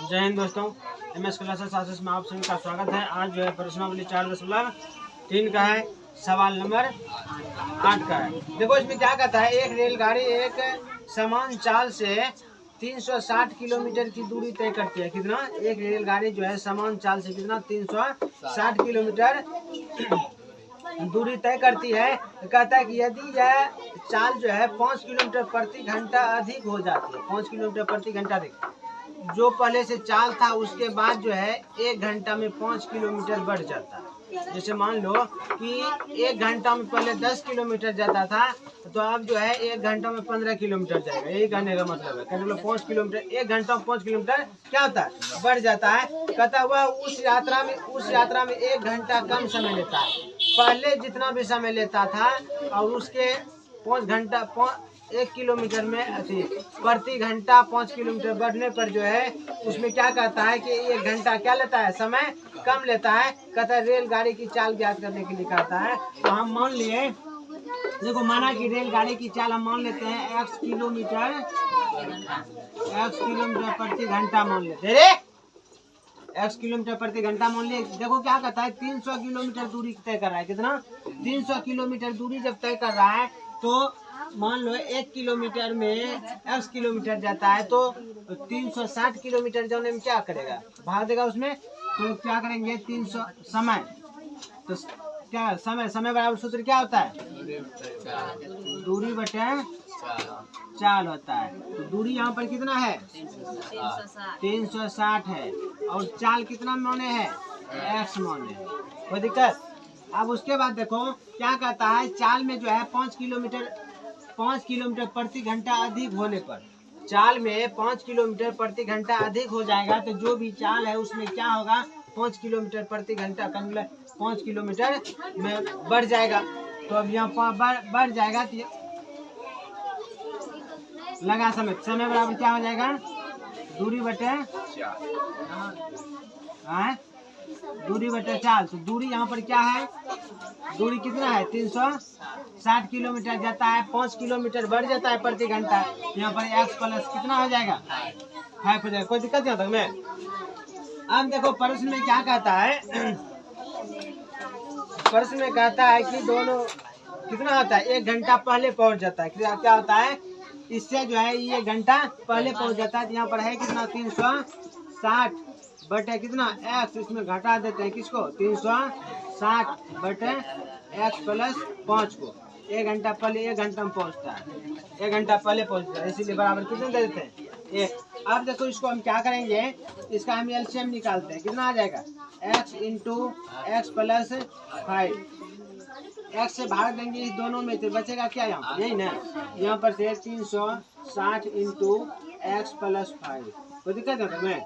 जय हिंद दोस्तों, MS classes में आप सभी का स्वागत है। आज जो है प्रश्नावली 4.3 का है, सवाल नंबर 8 का है। देखो इसमें क्या कहता है, एक रेलगाड़ी एक समान चाल से 360 किलोमीटर की दूरी तय करती है। कितना? एक रेलगाड़ी जो है समान चाल से कितना 360 किलोमीटर दूरी तय करती है। कहता है कि यदि यह चाल जो है 5 किलोमीटर प्रति घंटा अधिक हो जाती है, 5 किलोमीटर प्रति घंटा अधिक, जो पहले से चाल था उसके बाद जो है 1 घंटा में 5 किलोमीटर बढ़ जाता है। जैसे मान लो कि 1 घंटा में पहले 10 किलोमीटर जाता था, तो अब जो है 1 घंटा में 15 किलोमीटर जाएगा। यही कहने का मतलब है। कहने 5 किलोमीटर 1 घंटा में 5 किलोमीटर क्या होता है? बढ़ जाता है। कहता हुआ उस यात्रा में 1 घंटा कम समय लेता है। पहले जितना भी समय लेता था और उसके 1 किलोमीटर में प्रति घंटा 5 किलोमीटर बढ़ने पर जो है उसमें क्या कहता है कि 1 घंटा क्या लेता है? समय कम लेता है। कहता है रेलगाड़ी की चाल ज्ञात करने के लिए कहता है। तो हम मान लिए, देखो माना कि रेलगाड़ी की चाल हम मान लेते हैं x किलोमीटर प्रति घंटा मान लेते हैं। x किलोमीटर प्रति घंटा मान लिए। देखो क्या कहता है, 300 किलोमीटर दूरी तय कर रहा है। कितना? 300 किलोमीटर दूरी जब तय कर रहा है तो मान लो 1 किलोमीटर में x किलोमीटर जाता है, तो 360 किलोमीटर जाने में क्या करेगा? भाग देगा उसमें। तो क्या करेंगे? 300 समय, तो क्या समय बराबर सूत्र क्या होता है? दूरी बटे चाल होता है। तो दूरी यहाँ पर कितना है? 360 है। और चाल कितना माने है? x माने है। कोई दिक्कत? अब उसके बाद देखो क्या कहता है, चाल में जो है 5 किलोमीटर प्रति घंटा अधिक होने पर, चाल में 5 किलोमीटर प्रति घंटा अधिक हो जाएगा तो जो भी चाल है उसमें क्या होगा? 5 किलोमीटर प्रति घंटा का 5 किलोमीटर में बढ़ जाएगा। तो अब यहाँ बढ़ जाएगा तो लगा समय बराबर क्या हो जाएगा? दूरी बटे दूरी बटे चाल। तो दूरी यहाँ पर क्या है? दूरी कितना है? 360 किलोमीटर जाता है, 5 किलोमीटर बढ़ जाता है प्रति घंटा। यहाँ पर x प्लस कितना हो जाएगा? 5 हो जाएगा। कोई दिक्कत नहीं होता में। अब देखो प्रश्न में क्या कहता है, प्रश्न में कहता है कि दोनों कितना होता है? 1 घंटा पहले पहुंच जाता है। क्या होता है? इससे जो है ये घंटा पहले पहुंच जाता है। यहाँ पर है कितना? 360 बटे कितना x, इसमें घटा देते हैं किसको? 360 बटे x प्लस 5 को। 1 घंटा पहले 1 घंटा में पहुंचता है, 1 घंटा पहले पहुंचता है, इसीलिए बराबर कितने दे देते हैं? 1। अब देखो इसको हम क्या करेंगे, इसका हम एलसीएम निकालते हैं। कितना आ जाएगा? x into x plus 5। x से भाग देंगे इस दोनों में तो बचेगा क्या? यहाँ पर यही ना, यहाँ पर से 360 इंटू एक्स प्लस 5। कोई दिक्कत है मैं?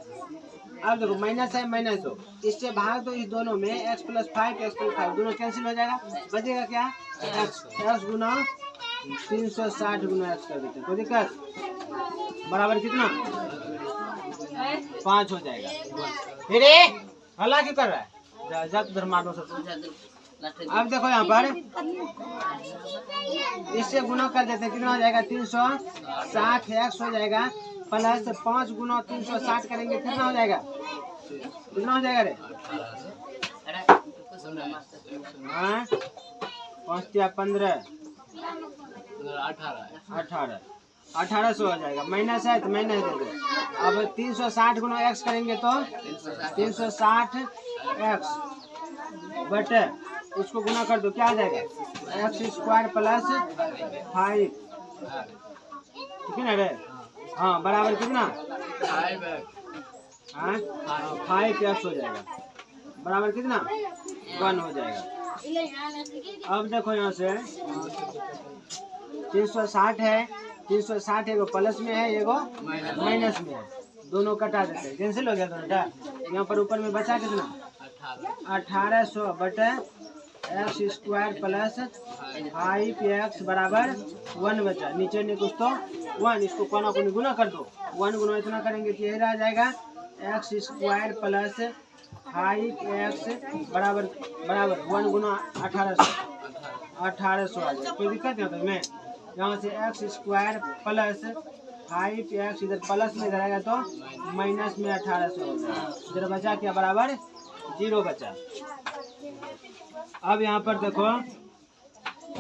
अब देखो माइनस है, माइनस दो, इससे भाग दो इस दोनों में, x प्लस 5 दोनों कैंसिल हो जाएगा। बचेगा क्या? x गुना 360 गुना x कर देते हैं। कोई दिक्कत? बराबर कितना? 5 हो जाएगा। फिर हल्ला क्यों कर रहा है? जा उधर मारो सब। अब देखो यहाँ पर इससे गुना कर देते हैं। कितना हो जाएगा? 360 x हो जाएगा प्लस 5 गुना 360 करेंगे कितना हो जाएगा? कितना हो जाएगा रे? 5 या 15 1800 हो जाएगा। माइनस है तो माइनस दे दो। अब 360 गुना x करेंगे तो 360 x बटे उसको गुना कर दो, क्या आ जाएगा? x² plus 5। ठीक है ना रे? हाँ बराबर कितना? 5x हो जाएगा। बराबर कितना? 1 हो जाएगा। अब देखो यहाँ से 360 है, 360 एगो प्लस में है, एगो माइनस में है, दोनों कटा देते हैं, कैंसिल हो गया दोनों। यहाँ पर ऊपर में बचा कितना? 1800 बटे x² प्लस 5x बराबर 1 बचा। नीचे ने कुछ तो 1, इसको कोना कोनी गुना कर दो। 1 गुना इतना करेंगे तो यही रह जाएगा x² प्लस 5x बराबर 1 गुना 1800 आ जाएगा। कोई दिक्कत नहीं होता मैं। यहाँ से x² प्लस 5x इधर प्लस में इधर आएगा तो माइनस में 1800 हो गया। इधर बचा क्या बराबर 0 बचा। अब यहाँ पर देखो,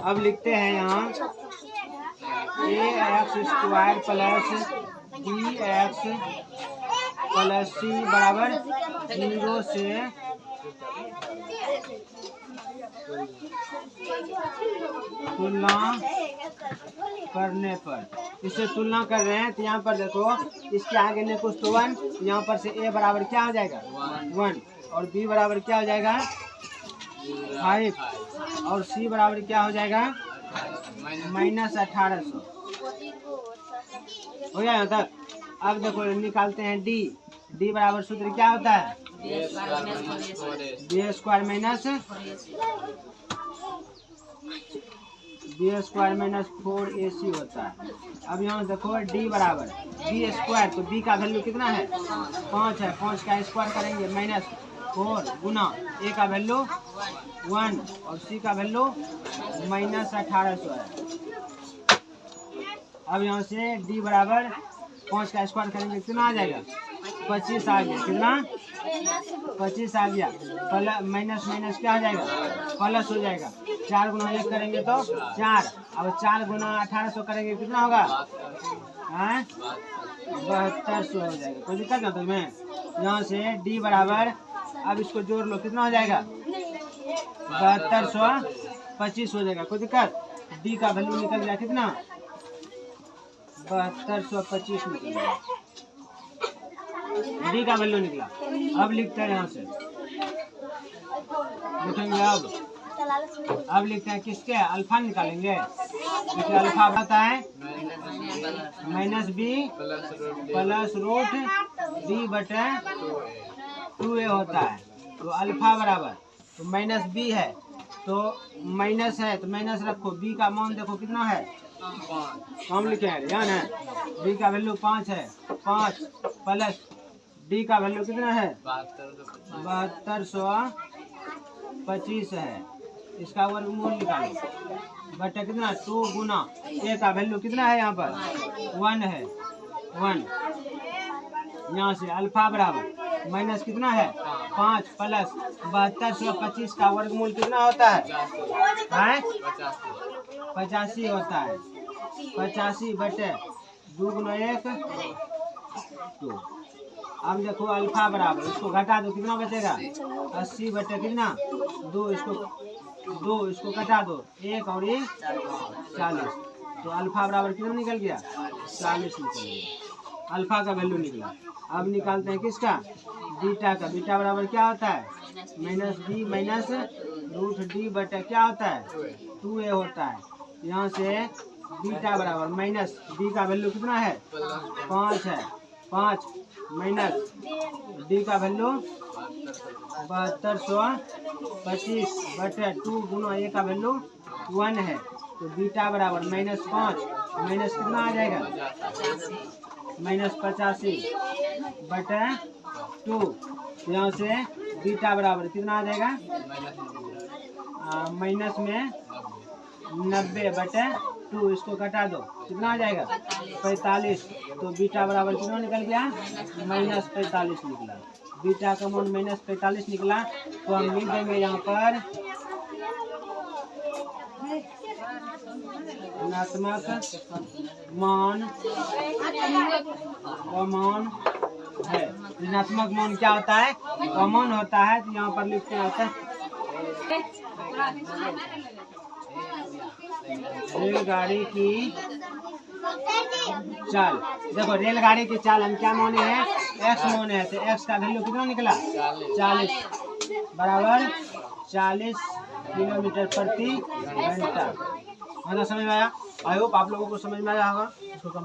अब लिखते हैं यहाँ ax² plus bx plus c बराबर 0 से तुलना करने पर। इससे तुलना कर रहे हैं तो यहाँ पर देखो, इसके आगे ने कुछ तो 1, यहाँ पर से a बराबर क्या हो जाएगा 1 और b बराबर क्या हो जाएगा 5 और c बराबर क्या हो जाएगा माइनस 1800 हो गया यहाँ तक। अब देखो निकालते हैं d बराबर सूत्र क्या होता है b² माइनस 4ac होता है। अब यहाँ देखो d बराबर b² तो b का वैल्यू कितना है 5 है, 5 का स्क्वायर करेंगे माइनस 4 गुना a का वैल्यू 1 और c का वैल्यू माइनस 1800 है। अब यहाँ से d बराबर 5 का स्क्वायर करेंगे कितना आ जाएगा 25 आ गया। कितना 25 आ गया। माइनस माइनस क्या हो जाएगा प्लस हो जाएगा। 4 गुना 1 करेंगे तो 4। अब 4 गुना 1800 करेंगे कितना होगा 7200 हो जाएगा। कोई दिक्कत ना तुम्हें। यहाँ से d बराबर, अब इसको जोड़ लो कितना हो जाएगा 7225 हो जाएगा। कोई दिक्कत। d का वैल्यू निकल गया कितना 7225 निकल गया। d का वैल्यू निकला। अब लिखते हैं यहाँ से लिखेंगे। अब लिखते हैं किसके अल्फा निकालेंगे। क्योंकि अल्फा आता है minus b plus root b बटे 2a होता है। तो अल्फा बराबर, तो माइनस b है तो माइनस है तो माइनस रखो। b का मान देखो कितना है हम लिखे हैं ध्यान है। b का वैल्यू 5 है, 5 प्लस d का वैल्यू कितना है 7225 है। इसका वर्गमूल निकालो बटे कितना 2 गुना a का वैल्यू कितना है यहाँ पर 1 है 1। यहाँ से अल्फा बराबर माइनस कितना है 5 प्लस 7225 का वर्गमूल कितना होता है 85 होता है। 85 बटे 2 गुना 1 2। अब देखो अल्फा बराबर, इसको घटा दो कितना बचेगा 80 बटे कितना 2, इसको घटा दो 1 और 1 40। तो अल्फा बराबर कितना निकल गया 40 निकल गया। अल्फा का वैल्यू निकला। अब निकालते हैं किसका बीटा का। बीटा बराबर क्या होता है minus b minus root d बटे क्या होता है 2a होता है। यहाँ से बीटा बराबर माइनस d का वैल्यू कितना है 5 है, 5 माइनस d का वैल्यू 7225 बटे 2 गुना a का वैल्यू 1 है। तो बीटा बराबर माइनस 5 माइनस कितना आ जाएगा माइनस 85 बटे 2। यहाँ से बीटा बराबर कितना आ जाएगा माइनस में 90 बटे 2, इसको घटा दो कितना आ जाएगा 45। तो बीटा बराबर कितना निकल गया माइनस 45 निकला। बीटा का मान माइनस 45 निकला। तो हम लिख देंगे यहाँ पर ऋणात्मक मान कॉमन है। ऋणात्मक मान क्या होता है कॉमन होता है। तो यहाँ पर लिखते हैं रेलगाड़ी की चाल। देखो रेलगाड़ी की चाल हम क्या माने हैं x माने हैं। तो x का वैल्यू कितना निकला 40 बराबर 40 किलोमीटर प्रति घंटा। मतलब समझ में आया। आई होप आप लोगों को समझ में आया होगा। इसको कम